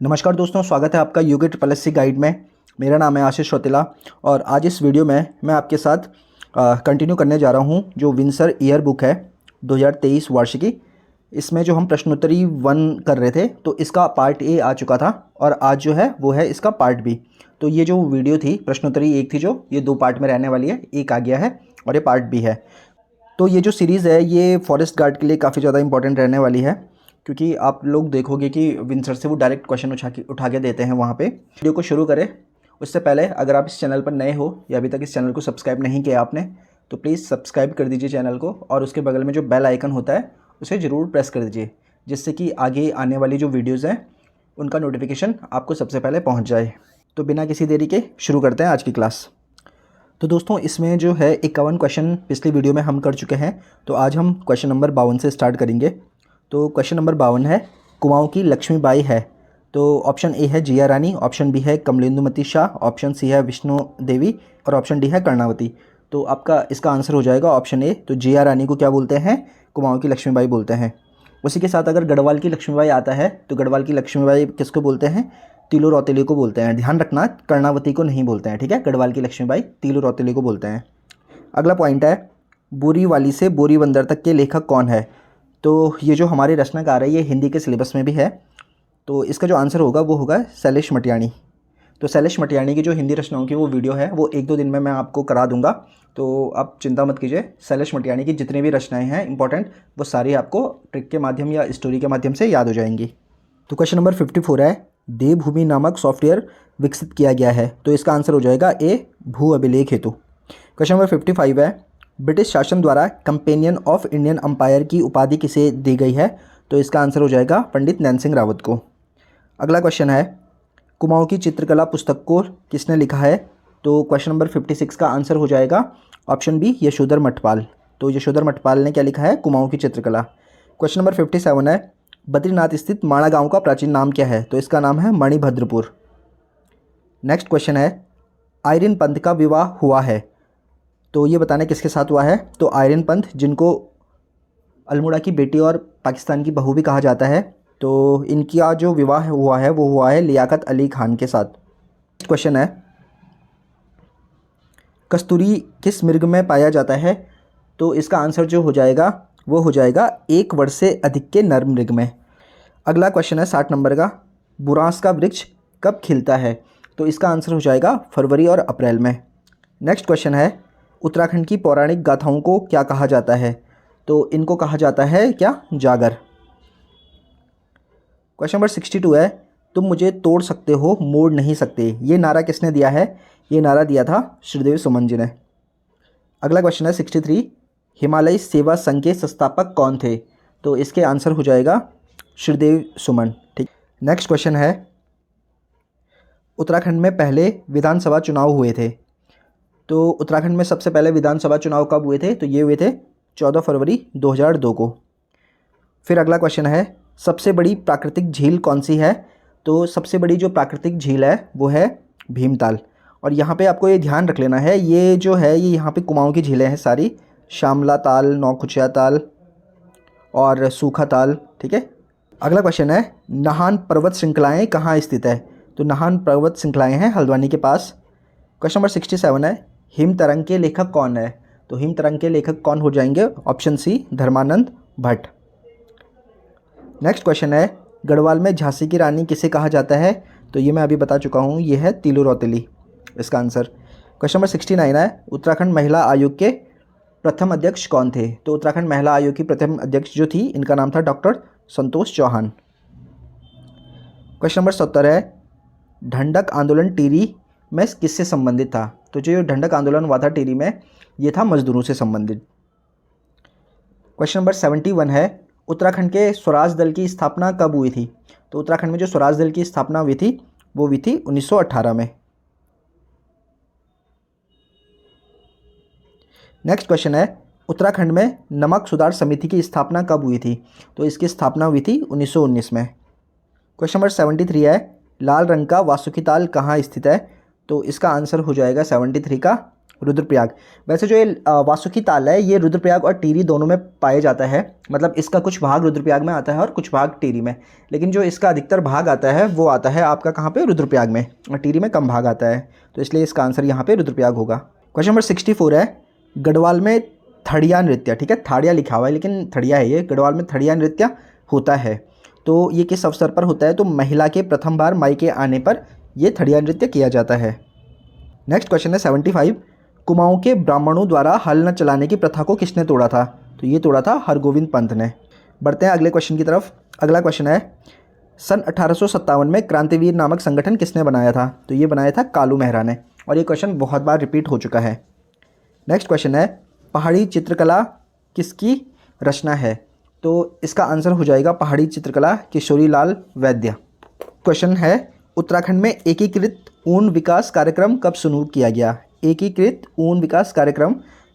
नमस्कार दोस्तों, स्वागत है आपका यूके ट्रिपल एससी गाइड में। मेरा नाम है आशीष चौटिला और आज इस वीडियो में मैं आपके साथ कंटिन्यू करने जा रहा हूं जो विंसर ईयर बुक है 2023 वार्षिकी। इसमें जो हम प्रश्नोत्तरी 1 कर रहे थे तो इसका पार्ट ए आ चुका था और आज जो है वो है इसका पार्ट बी। तो ये जो वीडियो थी प्रश्नोत्तरी 1 थी, जो ये 2 पार्ट में रहने वाली है, एक आ गया है और ये पार्ट बी है। तो ये जो सीरीज़ है ये फॉरेस्ट गार्ड के लिए काफ़ी ज़्यादा इंपॉर्टेंट रहने वाली है, क्योंकि आप लोग देखोगे कि विंसर से वो डायरेक्ट क्वेश्चन उठा के देते हैं वहाँ पे। वीडियो को शुरू करें उससे पहले अगर आप इस चैनल पर नए हो या अभी तक इस चैनल को सब्सक्राइब नहीं किया आपने तो प्लीज़ सब्सक्राइब कर दीजिए चैनल को, और उसके बगल में जो बेल आइकन होता है उसे ज़रूर प्रेस कर दीजिए, जिससे कि आगे आने वाली जो वीडियोज़ हैं उनका नोटिफिकेशन आपको सबसे पहले पहुँच जाए। तो बिना किसी देरी के शुरू करते हैं आज की क्लास। तो दोस्तों इसमें जो है 51 क्वेश्चन पिछली वीडियो में हम कर चुके हैं, तो आज हम क्वेश्चन नंबर 52 से स्टार्ट करेंगे। तो क्वेश्चन नंबर 52 है, कुमाऊँ की लक्ष्मीबाई है। तो ऑप्शन ए है जिया रानी, ऑप्शन बी है कमलेंदुमती शाह, ऑप्शन सी है विष्णु देवी और ऑप्शन डी है कर्णावती। तो आपका इसका आंसर हो जाएगा ऑप्शन ए। तो जिया रानी को क्या बोलते हैं? कुमाऊँ की लक्ष्मीबाई बोलते हैं। उसी के साथ अगर गढ़वाल की लक्ष्मीबाई आता है तो गढ़वाल की लक्ष्मीबाई किसको बोलते हैं? तीलू रौतेली को बोलते हैं। ध्यान रखना, कर्णावती को नहीं बोलते हैं, ठीक है। गढ़वाल की लक्ष्मीबाई तीलू रौतेली को बोलते हैं। अगला पॉइंट है, बोरीवाली से बोरी बंदर तक के लेखक कौन है? तो ये जो हमारे रचनाकार है ये हिंदी के सिलेबस में भी है, तो इसका जो आंसर होगा वो होगा शैलेश मटियाणी। तो शैलेश मटियाणी की जो हिंदी रचनाओं की वो वीडियो है वो 1-2 दिन में मैं आपको करा दूंगा, तो आप चिंता मत कीजिए। शैलेश मटियाणी की जितनी भी रचनाएं हैं इंपॉर्टेंट, वो सारी आपको ट्रिक के माध्यम या स्टोरी के माध्यम से याद हो जाएंगी। तो क्वेश्चन नंबर 54 है, देवभूमि नामक सॉफ्टवेयर विकसित किया गया है। तो इसका आंसर हो जाएगा ए, भू अभिलेख हेतु। क्वेश्चन नंबर 55 है, ब्रिटिश शासन द्वारा कंपेनियन ऑफ इंडियन अंपायर की उपाधि किसे दी गई है? तो इसका आंसर हो जाएगा पंडित नैन सिंह रावत को। अगला क्वेश्चन है, कुमाऊँ की चित्रकला पुस्तक को किसने लिखा है? तो क्वेश्चन नंबर 56 का आंसर हो जाएगा ऑप्शन बी, यशोधर मठपाल। तो यशोधर मठपाल ने क्या लिखा है? कुमाऊँ की चित्रकला। क्वेश्चन नंबर 57 है, बद्रीनाथ स्थित माणा गांव का प्राचीन नाम क्या है? तो इसका नाम है मणिभद्रपुर। नेक्स्ट क्वेश्चन है, आयरन पंथ का विवाह हुआ है। तो ये बताने किसके साथ हुआ है? तो आयरन पंथ, जिनको अल्मोड़ा की बेटी और पाकिस्तान की बहू भी कहा जाता है, तो इनका जो विवाह हुआ है वो हुआ है लियाकत अली खान के साथ। नेक्स्ट क्वेश्चन है, कस्तूरी किस मृग में पाया जाता है? तो इसका आंसर जो हो जाएगा वो हो जाएगा 1 वर्ष से अधिक के नर मृग में। अगला क्वेश्चन है 60 नंबर का, बुरांस का वृक्ष कब खिलता है? तो इसका आंसर हो जाएगा फरवरी और अप्रैल में। नेक्स्ट क्वेश्चन है, उत्तराखंड की पौराणिक गाथाओं को क्या कहा जाता है? तो इनको कहा जाता है क्या? जागर। क्वेश्चन नंबर 62 है, तुम मुझे तोड़ सकते हो मोड़ नहीं सकते। ये नारा किसने दिया है? ये नारा दिया था श्रीदेव सुमन जी ने। अगला क्वेश्चन है 63, हिमालय सेवा संघ के संस्थापक कौन थे? तो इसके आंसर हो जाएगा श्रीदेव सुमन, ठीक। नेक्स्ट क्वेश्चन है, उत्तराखंड में पहले विधानसभा चुनाव हुए थे। तो उत्तराखंड में सबसे पहले विधानसभा चुनाव कब हुए थे? तो ये हुए थे 14 फरवरी 2002 को। फिर अगला क्वेश्चन है, सबसे बड़ी प्राकृतिक झील कौन सी है? तो सबसे बड़ी जो प्राकृतिक झील है वो है भीमताल। और यहाँ पे आपको ये ध्यान रख लेना है, ये जो है ये यहाँ पे कुमाऊँ की झीलें हैं सारी, श्यामला ताल, नौकुचिया ताल और सूखा ताल, ठीक है। अगला क्वेश्चन है, नाहन पर्वत श्रृंखलाएँ कहाँ स्थित है? तो नाहन पर्वत श्रृंखलाएँ हैं हल्द्वानी के पास। क्वेश्चन नंबर 67 है, हिम तरंग के लेखक कौन है? तो हिम तरंग के लेखक कौन हो जाएंगे? Option C, Dharmanand Bhatt. Next question है, गढ़वाल में झांसी की रानी किसे कहा जाता है? तो ये मैं अभी बता चुका हूँ, ये है तीलू रौतेली इसका आंसर। क्वेश्चन नंबर 69 है, उत्तराखंड महिला आयोग के प्रथम अध्यक्ष कौन थे? तो उत्तराखंड महिला आयोग की प्रथम अध्यक्ष जो थी इनका नाम था doctor Santosh Chauhan. Question number 70 है, ढंडक आंदोलन टिहरी में किससे संबंधित था? तो जो ढंडक आंदोलन हुआ था टिहरी में ये था मजदूरों से संबंधित। क्वेश्चन नंबर 71 है, उत्तराखंड के स्वराज दल की स्थापना कब हुई थी? तो उत्तराखंड में जो स्वराज दल की स्थापना हुई थी वो हुई थी 1918 में। नेक्स्ट क्वेश्चन है, उत्तराखंड में नमक सुधार समिति की स्थापना कब हुई थी? तो इसकी स्थापना हुई थी 1919 में। क्वेश्चन नंबर 73 है, लाल रंग का वासुकी ताल कहाँ स्थित है? तो इसका आंसर हो जाएगा 73 का रुद्रप्रयाग। वैसे जो ये वासुकी ताल है ये रुद्रप्रयाग और टिहरी दोनों में पाया जाता है, मतलब इसका कुछ भाग रुद्रप्रयाग में आता है और कुछ भाग टिहरी में, लेकिन जो इसका अधिकतर भाग आता है वो आता है आपका कहाँ पे, रुद्रप्रयाग में, और टिहरी में कम भाग आता है, तो इसलिए इसका आंसर यहाँ पे रुद्रप्रयाग होगा। क्वेश्चन नंबर 64 है, गढ़वाल में थड़िया नृत्य, ठीक है, थाड़िया लिखा हुआ है लेकिन थड़िया है ये, गढ़वाल में थड़िया नृत्य होता है, तो ये किस अवसर पर होता है, तो महिला के प्रथम बार मायके आने पर ये थड़िया नृत्य किया जाता है। नेक्स्ट क्वेश्चन है 75, कुमाऊं के ब्राह्मणों द्वारा हल न चलाने की प्रथा को किसने तोड़ा था, तो ये तोड़ा था हरगोविंद पंत ने। बढ़ते हैं अगले क्वेश्चन की तरफ। अगला क्वेश्चन है, सन 1857 में क्रांतिवीर नामक संगठन किसने बनाया था, तो ये बनाया था कालू मेहरा ने, और ये क्वेश्चन बहुत बार रिपीट हो चुका है। नेक्स्ट क्वेश्चन है, पहाड़ी चित्रकला किसकी रचना है, तो इसका आंसर हो जाएगा पहाड़ी चित्रकला किशोरी लाल वैद्य। क्वेश्चन है, उत्तराखंड में एकीकृत ऊन विकास कार्यक्रम कब शुरू किया गया, एकीकृत ऊन विकास कार्यक्रम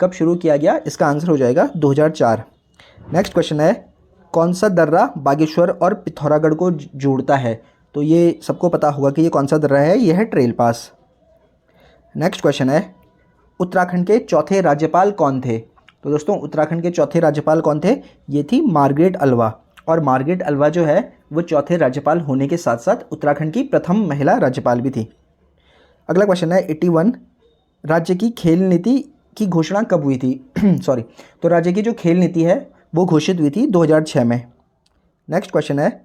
कब शुरू किया गया, इसका आंसर हो जाएगा 2004। नेक्स्ट क्वेश्चन है, कौन सा दर्रा बागेश्वर और पिथौरागढ़ को जोड़ता है, तो ये सबको पता होगा कि ये कौन सा दर्रा है, ये है ट्रेल पास। नेक्स्ट क्वेश्चन है, उत्तराखंड के चौथे राज्यपाल कौन थे, तो दोस्तों उत्तराखंड के चौथे राज्यपाल कौन थे, ये थी मार्गरेट अल्वा, और मार्गरेट अल्वा जो है वो चौथे राज्यपाल होने के साथ साथ उत्तराखंड की प्रथम महिला राज्यपाल भी थी। अगला क्वेश्चन है 81, राज्य की खेल नीति की घोषणा कब हुई थी सॉरी, तो राज्य की जो खेल नीति है वो घोषित हुई थी 2006 में। नेक्स्ट क्वेश्चन है,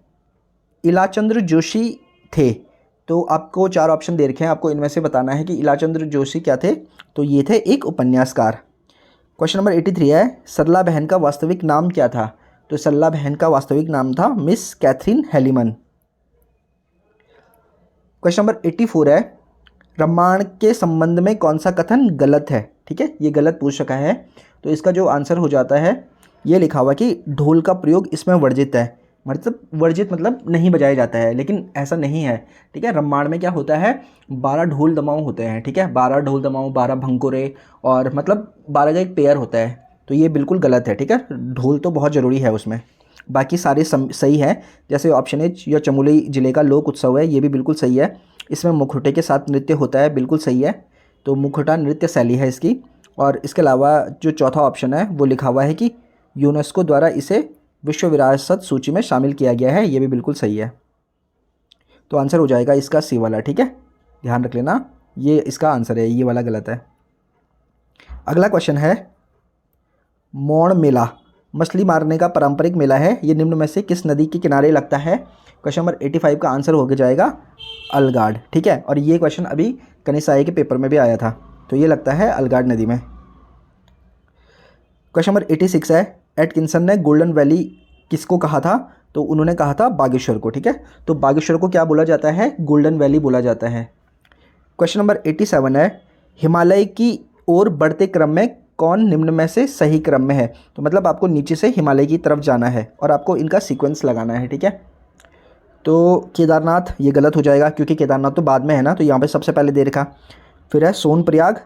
इलाचंद्र जोशी थे, तो आपको 4 ऑप्शन दे रखे हैं, आपको इनमें से बताना है कि इलाचंद्र जोशी क्या थे, तो ये थे एक उपन्यासकार। क्वेश्चन नंबर 83 है, सरला बहन का वास्तविक नाम क्या था, तो सरला बहन का वास्तविक नाम था मिस कैथरीन हेलीमन। क्वेश्चन नंबर 84 है, रामायण के संबंध में कौन सा कथन गलत है, ठीक है, ये गलत पूछ रखा है, तो इसका जो आंसर हो जाता है, ये लिखा हुआ कि ढोल का प्रयोग इसमें वर्जित है, मतलब वर्जित मतलब नहीं बजाया जाता है, लेकिन ऐसा नहीं है, ठीक है। रामायण में क्या होता है, 12 ढोल दमाऊ होते हैं, ठीक है, 12 ढोल दमाऊ, 12 भंकुरे, और मतलब 12 का एक पेयर होता है, तो ये बिल्कुल गलत है, ठीक है, ढोल तो बहुत ज़रूरी है उसमें, बाकी सारे सही है। जैसे ऑप्शन एच, यह चमोली ज़िले का लोक उत्सव है, ये भी बिल्कुल सही है, इसमें मुखौटे के साथ नृत्य होता है, बिल्कुल सही है, तो मुखौटा नृत्य शैली है इसकी। और इसके अलावा जो चौथा ऑप्शन है वो लिखा हुआ है कि यूनेस्को द्वारा इसे विश्व विरासत सूची में शामिल किया गया है, ये भी बिल्कुल सही है, तो आंसर हो जाएगा इसका सी वाला, ठीक है, ध्यान रख लेना, ये इसका आंसर है, ये वाला गलत है। अगला क्वेश्चन है, मौण मेला मछली मारने का पारंपरिक मेला है, ये निम्न में से किस नदी के किनारे लगता है, क्वेश्चन नंबर 85 का आंसर हो जाएगा अलगाड़, ठीक है, और ये क्वेश्चन अभी कनिसाई के पेपर में भी आया था, तो ये लगता है अलगाड़ नदी में। क्वेश्चन नंबर 86 है, एटकिंसन ने गोल्डन वैली किसको कहा था, तो उन्होंने कहा था बागेश्वर को, ठीक है, तो बागेश्वर को क्या बोला जाता है, गोल्डन वैली बोला जाता है। क्वेश्चन नंबर 87 है, हिमालय की ओर बढ़ते क्रम में कौन निम्न में से सही क्रम में है, तो मतलब आपको नीचे से हिमालय की तरफ जाना है और आपको इनका सीक्वेंस लगाना है, ठीक है। तो केदारनाथ ये गलत हो जाएगा क्योंकि केदारनाथ तो बाद में है ना, तो यहाँ पे सबसे पहले दे रखा, फिर है सोनप्रयाग,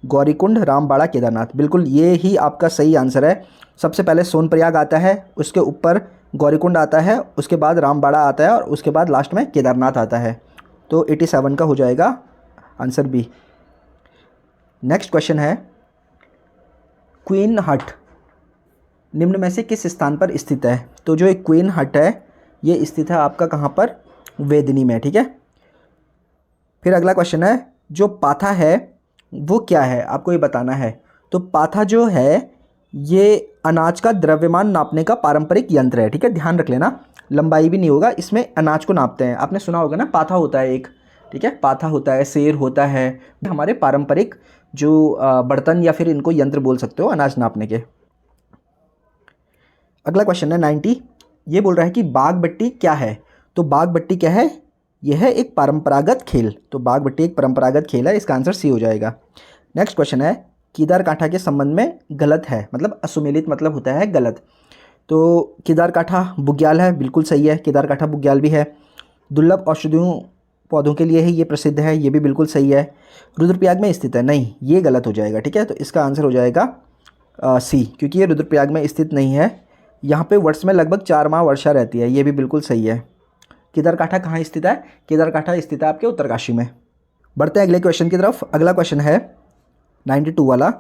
गौरीकुंड, रामबाड़ा, केदारनाथ, बिल्कुल ये ही आपका सही आंसर है। सबसे पहले सोनप्रयाग आता है, उसके ऊपर गौरीकुंड आता है, उसके बाद रामबाड़ा आता है और उसके बाद लास्ट में केदारनाथ आता है, तो 87 का हो जाएगा आंसर बी। नेक्स्ट क्वेश्चन है, क्वीन हट निम्न में से किस स्थान पर स्थित है, तो जो एक क्वीन हट है ये स्थित है आपका कहाँ पर, वेदनी में, ठीक है। फिर अगला क्वेश्चन है, जो पाथा है वो क्या है, आपको ये बताना है, तो पाथा जो है ये अनाज का द्रव्यमान नापने का पारंपरिक यंत्र है, ठीक है, ध्यान रख लेना, लंबाई भी नहीं होगा, इसमें अनाज को नापते हैं, आपने सुना होगा ना, पाथा होता है एक, ठीक है, पाथा होता है, सेर होता है, हमारे पारंपरिक जो बर्तन या फिर इनको यंत्र बोल सकते हो अनाज नापने के। अगला क्वेश्चन है 90, ये बोल रहा है कि बाग बट्टी क्या है, तो बाग बट्टी क्या है, यह है एक परंपरागत खेल, तो बाग बट्टी एक परंपरागत खेल है, इसका आंसर सी हो जाएगा। नेक्स्ट क्वेश्चन है, केदार काठा के संबंध में गलत है, मतलब असुमेलित मतलब होता है गलत, तो केदार काठा बुग्याल है, बिल्कुल सही है, केदार काठा बुग्याल भी है। दुर्लभ औषधियों पौधों के लिए ही ये प्रसिद्ध है, ये भी बिल्कुल सही है। रुद्रप्रयाग में स्थित है, नहीं ये गलत हो जाएगा, ठीक है, तो इसका आंसर हो जाएगा सी, क्योंकि ये रुद्रप्रयाग में स्थित नहीं है, यहाँ पे वर्ष में लगभग 4 माह वर्षा रहती है, ये भी बिल्कुल सही है। केदारकाठा कहाँ स्थित है, केदारकाठा स्थित है आपके उत्तरकाशी में। बढ़ते हैं अगले क्वेश्चन की तरफ। अगला क्वेश्चन है, 92 वाला,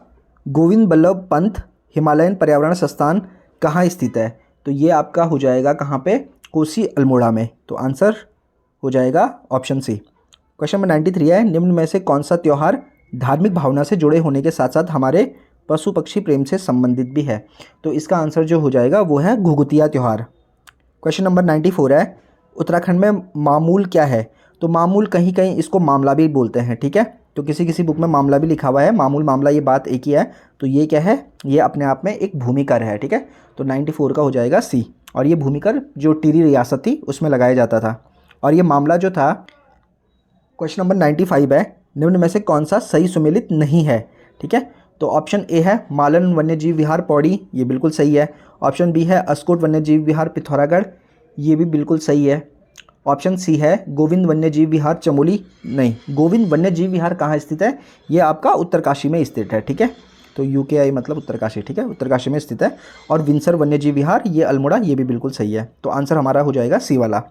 गोविंद बल्लभ पंत हिमालयन पर्यावरण संस्थान कहाँ स्थित है? तो ये आपका हो जाएगा कहाँ पे? कोसी अल्मोड़ा में। तो आंसर हो जाएगा ऑप्शन सी। क्वेश्चन नंबर 93 है, निम्न में से कौन सा त्यौहार धार्मिक भावना से जुड़े होने के साथ साथ हमारे पशु पक्षी प्रेम से संबंधित भी है? तो इसका आंसर जो हो जाएगा वो है घुघुतिया त्यौहार। क्वेश्चन नंबर 94 है, उत्तराखंड में मामूल क्या है? तो मामूल कहीं कहीं इसको मामला भी बोलते हैं, ठीक है। तो किसी किसी बुक में मामला भी लिखा हुआ है, मामूल मामला ये बात एक ही है। तो ये क्या है? ये अपने आप में एक भूमिकर है, ठीक है। तो 94 का हो जाएगा सी। और ये भूमिकर जो टिहरी रियासत थी उसमें लगाया जाता था। और ये मामला जो था, क्वेश्चन नंबर 95 है, निम्न में से कौन सा सही सुमेलित नहीं है? ठीक है। तो ऑप्शन ए है मालन वन्यजीव विहार पौड़ी, ये बिल्कुल सही है। ऑप्शन बी है अस्कोट वन्यजीव विहार पिथौरागढ़, ये भी बिल्कुल सही है। ऑप्शन सी है गोविंद वन्यजीव विहार चमोली, नहीं, गोविंद वन्यजीव विहार कहाँ स्थित है? ये आपका उत्तरकाशी में स्थित है, ठीक है। तो UKI मतलब उत्तरकाशी, ठीक है, उत्तरकाशी में स्थित है। और विंसर वन्यजीव विहार ये अल्मोड़ा, ये भी बिल्कुल सही है। तो आंसर हमारा हो जाएगा सी वाला।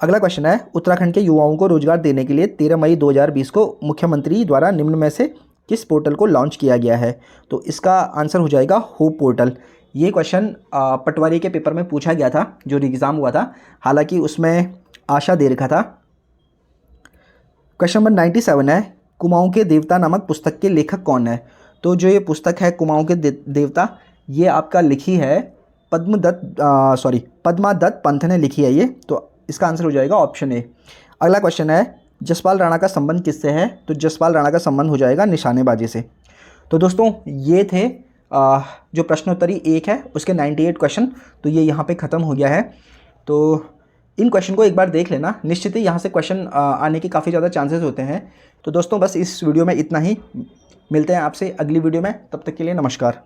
अगला क्वेश्चन है, उत्तराखंड के युवाओं को रोजगार देने के लिए 13 मई 2020 को मुख्यमंत्री द्वारा निम्न में से किस पोर्टल को लॉन्च किया गया है? तो इसका आंसर हो जाएगा होप पोर्टल। ये क्वेश्चन पटवारी के पेपर में पूछा गया था, जो एग्ज़ाम हुआ था, हालांकि उसमें आशा दे रखा था। क्वेश्चन नंबर 97 है, कुमाऊं के देवता नामक पुस्तक के लेखक कौन है? तो जो ये पुस्तक है कुमाऊं के देवता, ये आपका लिखी है पद्मा दत्त पंथ ने लिखी है ये। तो इसका आंसर हो जाएगा ऑप्शन ए। अगला क्वेश्चन है, जसपाल राणा का संबंध किससे है? तो जसपाल राणा का संबंध हो जाएगा निशानेबाजी से। तो दोस्तों ये थे जो प्रश्नोत्तरी 1 है उसके 98 क्वेश्चन। तो ये यहाँ पे ख़त्म हो गया है। तो इन क्वेश्चन को एक बार देख लेना, निश्चित ही यहाँ से क्वेश्चन आने के काफ़ी ज़्यादा चांसेस होते हैं। तो दोस्तों बस इस वीडियो में इतना ही, मिलते हैं आपसे अगली वीडियो में, तब तक के लिए नमस्कार।